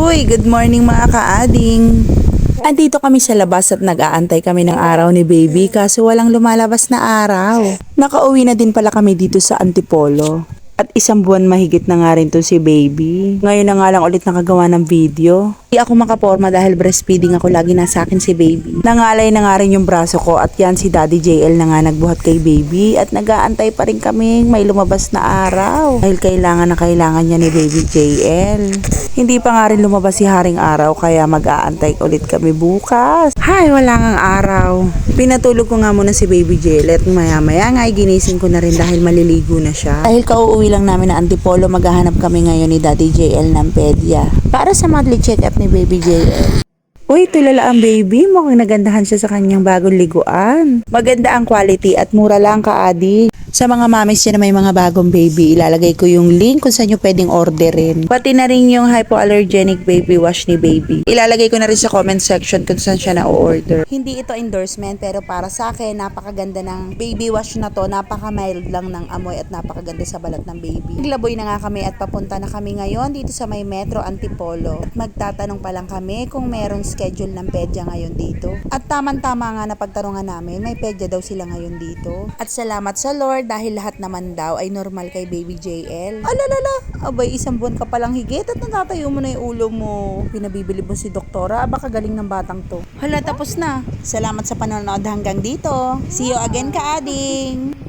Uy, good morning mga kaading. Andito kami sa labas at nag-aantay kami ng araw ni baby kaso walang lumalabas na araw. Nakauwi na din pala kami dito sa Antipolo. At isang buwan mahigit na nga rin to si baby. Ngayon na nga lang ulit nakagawa ng video. Hindi ako makaporma dahil breastfeeding ako, lagi nasa akin si baby. Nangalay na nga rin yung braso ko at yan si Daddy JL na nga nagbuhat kay baby. At nag-aantay pa rin kami may lumabas na araw. Dahil kailangan na kailangan niya ni baby JL. Hindi pa nga rin lumabas si Haring Araw kaya mag-aantay ulit kami bukas. Hay, wala ngang araw. Pinatulog ko nga muna si baby JL at maya-maya nga ginising ko na rin dahil maliligo na siya. Dahil kauuwi lang namin na Antipolo, maghahanap kami ngayon ni Daddy JL ng pedya para sa monthly check-up ni baby JL. Uy, tulala ang baby. Mukhang nagandahan siya sa kanyang bagong liguan. Maganda ang quality at mura lang kaadi. Sa mga mamis dyan na may mga bagong baby, ilalagay ko yung link kung saan nyo pwedeng orderin. Pati na rin yung hypoallergenic baby wash ni baby. Ilalagay ko na rin sa comment section kung saan siya na-order. Hindi ito endorsement pero para sa akin, napakaganda ng baby wash na to. Napaka-mild lang ng amoy at napakaganda sa balat ng baby. Naglaboy na nga kami at papunta na kami ngayon dito sa may Metro Antipolo. At magtatanong pa lang kami kung meron schedule ng pedya ngayon dito. At tamang-tama nga na pagtanungan namin, may pedya daw sila ngayon dito. At salamat sa Lord dahil lahat naman daw ay normal kay baby JL. Alalala, abay isang buwan ka palang higit at natatayo mo na yung ulo mo. Pinabibili mo si doktora, baka galing ng batang to. Hala, tapos na. Salamat sa panonood hanggang dito. See you again, kaading!